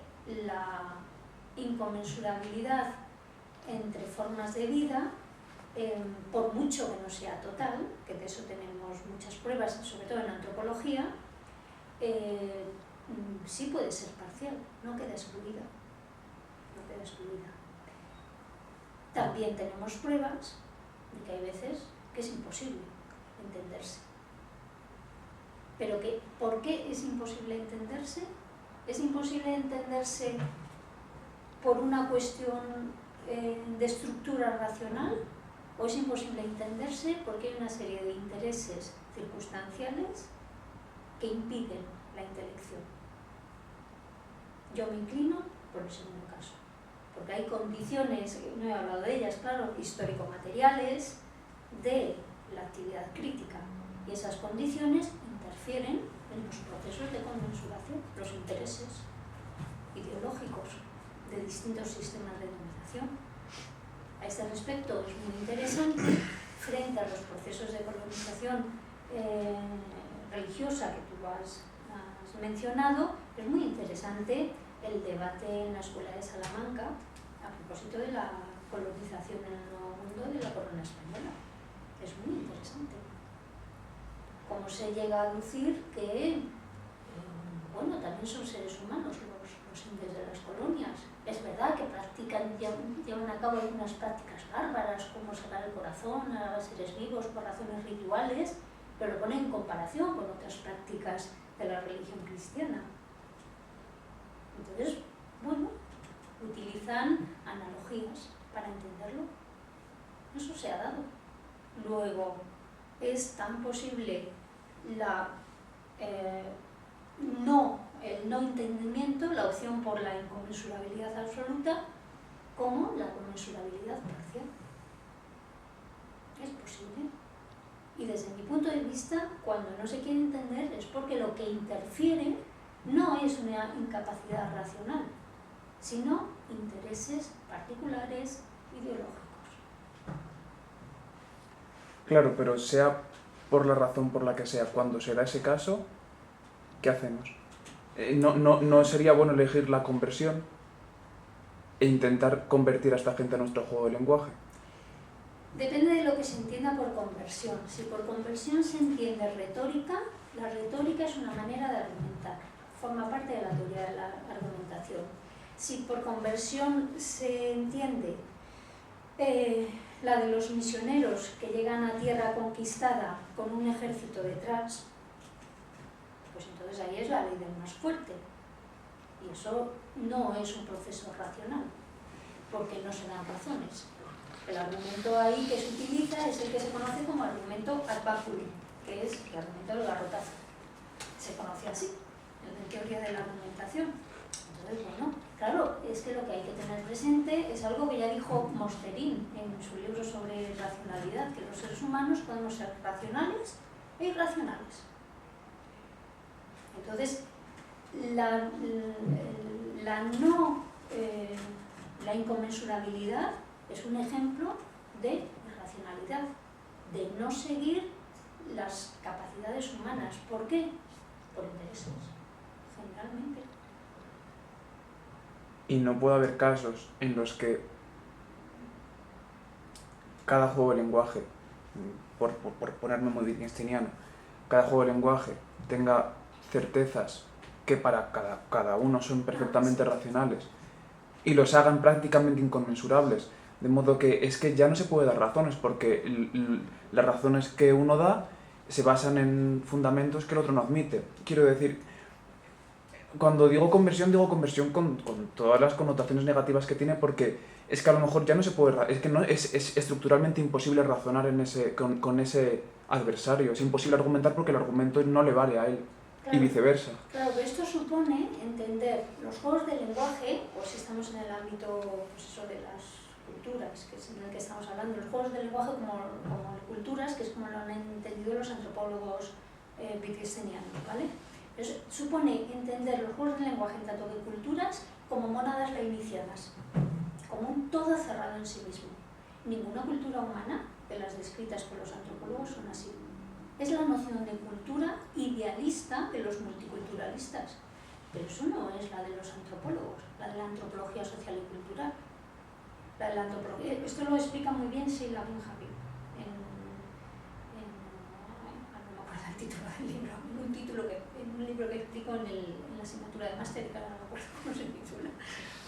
la inconmensurabilidad entre formas de vida, por mucho que no sea total, que de eso tenemos muchas pruebas, sobre todo en antropología, sí puede ser parcial, no queda excluida. También tenemos pruebas de que hay veces que es imposible entenderse. Pero ¿por qué es imposible entenderse? ¿Es imposible entenderse por una cuestión de estructura racional? ¿O es imposible entenderse porque hay una serie de intereses circunstanciales que impiden la intelección? Yo me inclino por el segundo caso. porque hay condiciones, no he hablado de ellas, claro, histórico-materiales, de la actividad crítica, y esas condiciones interfieren en los procesos de conmensuración, los intereses ideológicos de distintos sistemas de dominación. A este respecto es muy interesante, frente a los procesos de colonización religiosa que tú has mencionado, es muy interesante el debate en la Escuela de Salamanca a propósito de la colonización en el Nuevo Mundo de la corona española. Es muy interesante. Cómo se llega a aducir que, bueno, también son seres humanos los indios de las colonias. Es verdad que llevan a cabo algunas prácticas bárbaras, como sacar el corazón a seres vivos por razones rituales, pero lo ponen en comparación con otras prácticas de la religión cristiana. Entonces, bueno, utilizan analogías para entenderlo. Eso se ha dado. Luego, es tan posible el no entendimiento, la opción por la inconmensurabilidad absoluta, como la conmensurabilidad parcial. Es posible. Y desde mi punto de vista, cuando no se quiere entender es porque lo que interfiere no es una incapacidad racional, sino intereses particulares ideológicos. Claro, pero sea por la razón por la que sea, cuando se da ese caso, ¿qué hacemos? ¿No sería bueno elegir la conversión e intentar convertir a esta gente a nuestro juego de lenguaje? Depende de lo que se entienda por conversión. Si por conversión se entiende retórica, la retórica es una manera de argumentar, forma parte de la teoría de la argumentación. Si por conversión se entiende la de los misioneros que llegan a tierra conquistada con un ejército detrás, pues entonces ahí es la ley del más fuerte. Y eso no es un proceso racional, porque no se dan razones. El argumento ahí que se utiliza es el que se conoce como argumento ad baculum, que es el argumento del garrotazo. Se conoce así, en teoría de la argumentación. Entonces, bueno, claro, es que lo que hay que tener presente es algo que ya dijo Mosterin en su libro sobre racionalidad, que los seres humanos podemos ser racionales e irracionales. Entonces, la inconmensurabilidad es un ejemplo de irracionalidad, de no seguir las capacidades humanas. ¿Por qué? Por intereses, generalmente. Y no puede haber casos en los que cada juego de lenguaje, por ponerme muy wittgensteiniano, cada juego de lenguaje tenga certezas que para cada uno son perfectamente racionales y los hagan prácticamente inconmensurables. De modo que es que ya no se puede dar razones, porque las razones que uno da se basan en fundamentos que el otro no admite. Quiero decir, cuando digo conversión con todas las connotaciones negativas que tiene, porque es que a lo mejor ya no se puede, es que no, es estructuralmente imposible razonar con ese adversario. Es imposible argumentar porque el argumento no le vale a él. Claro, y viceversa. Claro, pero esto supone entender los juegos de lenguaje, pues si estamos en el ámbito pues eso, de las culturas, que es en el que estamos hablando, los juegos de lenguaje como culturas, que es como lo han entendido los antropólogos wittgensteinianos, ¿vale? Entonces, supone entender los juegos de lenguaje en tanto que culturas como mónadas leibnizianas, como un todo cerrado en sí mismo. Ninguna cultura humana de las descritas por los antropólogos son así. Es la noción de cultura idealista de los multiculturalistas, pero eso no es la de los antropólogos, la de la antropología social y cultural. La de la antropología, esto lo explica muy bien Sheila Benjamin no me acuerdo el título del libro, en un libro que explico en la asignatura de máster, que ahora no me acuerdo cómo se titula,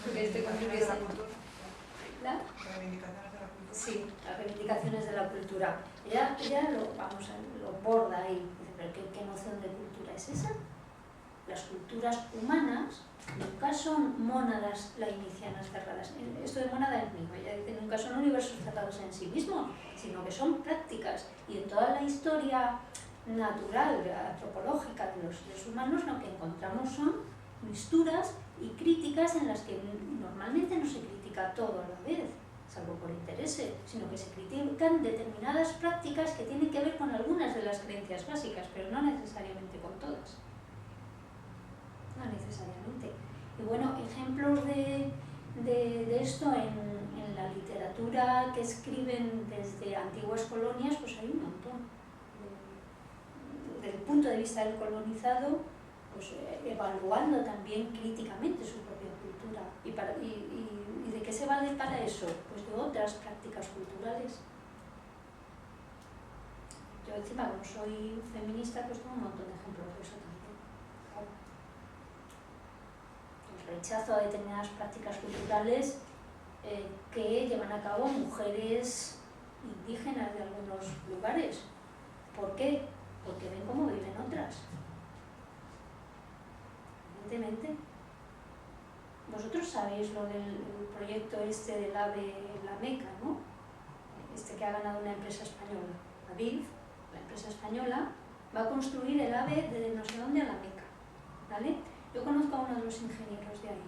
porque estoy con ¿La? Reivindicaciones de la cultura. Sí, las reivindicaciones de la cultura. Ella lo borda ahí. ¿Pero qué noción de cultura es esa? Las culturas humanas nunca son mónadas leibnizianas cerradas. Esto de mónada es mío. Ella dice nunca son universos cerrados en sí mismos, sino que son prácticas. Y en toda la historia natural, antropológica de los seres humanos, lo que encontramos son misturas y críticas en las que normalmente no se critica critica todo a la vez, salvo por interés, sino que se critican determinadas prácticas que tienen que ver con algunas de las creencias básicas, pero no necesariamente con todas. No necesariamente. Y bueno, ejemplos de esto en la literatura que escriben desde antiguas colonias, pues hay un montón. Desde el punto de vista del colonizado, pues evaluando también críticamente su propia cultura. ¿Y de qué se vale para eso? Pues de otras prácticas culturales. Yo encima, como soy feminista, pues tengo un montón de ejemplos de eso también. El rechazo a determinadas prácticas culturales que llevan a cabo mujeres indígenas de algunos lugares. ¿Por qué? Porque ven cómo viven otras. Evidentemente. Vosotros sabéis lo del proyecto este del AVE en la Meca, ¿no? Este que ha ganado una empresa española. Aviv, la empresa española, va a construir el AVE desde no sé dónde a la Meca, ¿vale? Yo conozco a uno de los ingenieros de ahí.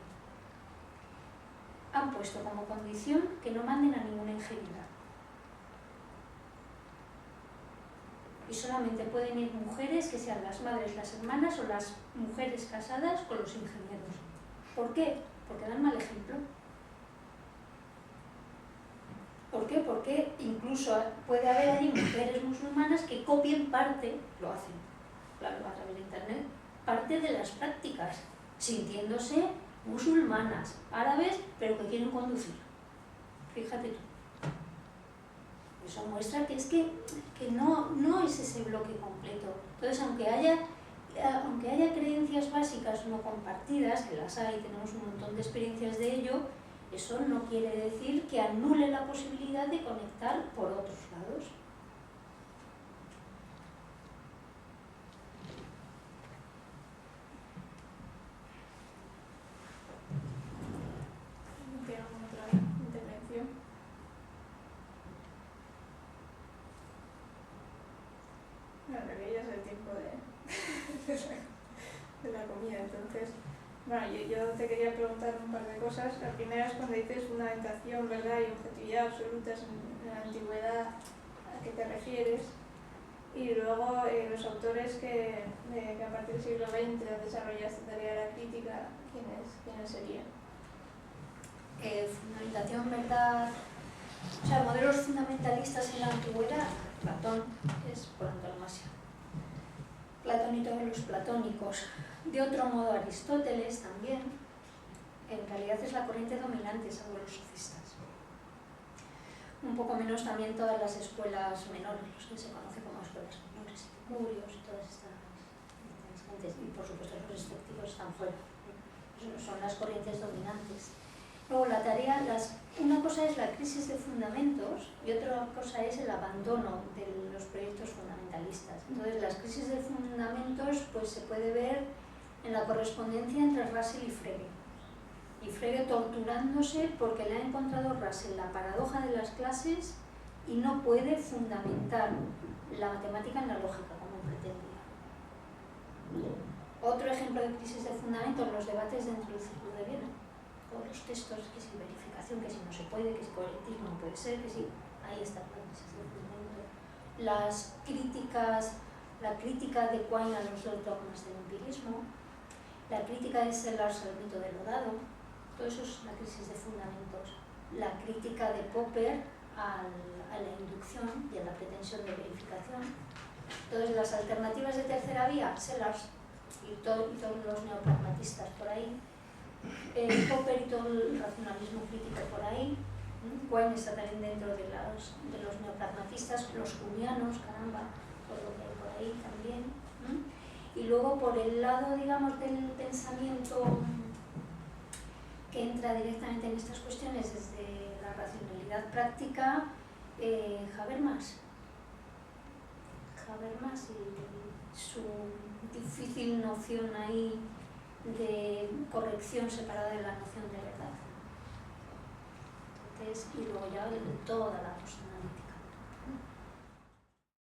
Han puesto como condición que no manden a ninguna ingeniera. Y solamente pueden ir mujeres que sean las madres, las hermanas o las mujeres casadas con los ingenieros. ¿Por qué? Porque dan mal ejemplo. ¿Por qué? Porque incluso puede haber allí mujeres musulmanas que copien parte, lo hacen, claro, a través de internet, parte de las prácticas, sintiéndose musulmanas, árabes, pero que quieren conducir. Fíjate tú. Eso muestra que es que no es ese bloque completo. Entonces, aunque haya creencias básicas no compartidas, que las hay, tenemos un montón de experiencias de ello, eso no quiere decir que anule la posibilidad de conectar por otros lados. ¿Tiene alguna otra intervención? Bueno, creo que ya es el tiempo de la comida, entonces... Bueno, yo te quería preguntar un par de cosas. La primera es cuando dices fundamentación, ¿verdad?, y objetividad absolutas en la antigüedad, ¿a qué te refieres? Y luego los autores que a partir del siglo XX han desarrollado esta tarea de la crítica, ¿quiénes serían? Fundamentación, verdad... O sea, modelos fundamentalistas en la antigüedad, Platón es por antonomasia. Platón y todos los platónicos. De otro modo, Aristóteles también, en realidad es la corriente dominante, salvo los sofistas. Un poco menos también todas las escuelas menores, los que se conocen como escuelas menores, Epicúreos y todas estas gentes, y por supuesto los escépticos están fuera. Son las corrientes dominantes. Luego la tarea, una cosa es la crisis de fundamentos y otra cosa es el abandono de los proyectos fundamentalistas. Entonces las crisis de fundamentos pues se puede ver en la correspondencia entre Russell y Frege. Y Frege torturándose porque le ha encontrado Russell la paradoja de las clases y no puede fundamentar la matemática en la lógica como pretendía. Otro ejemplo de crisis de fundamentos, los debates dentro del Círculo de Viena. Todos los textos, que si verificación, que si no se puede, que si coherentismo no puede ser, que si... Ahí está la crisis de fundamento. La crítica de Quine a los dos dogmas del empirismo, la crítica de Sellars al mito del rodado, todo eso es la crisis de fundamentos. La crítica de Popper a la inducción y a la pretensión de verificación. Entonces, las alternativas de tercera vía, Sellars y todos los neopragmatistas por ahí, Popper y todo el racionalismo crítico por ahí, Quine está también dentro de los neopragmatistas, los cumianos, caramba, todo lo que hay por ahí también. Y luego por el lado, digamos, del pensamiento que entra directamente en estas cuestiones desde la racionalidad práctica, Habermas y su difícil noción ahí de corrección separada de la noción de verdad. Entonces, y luego ya de toda la personalidad.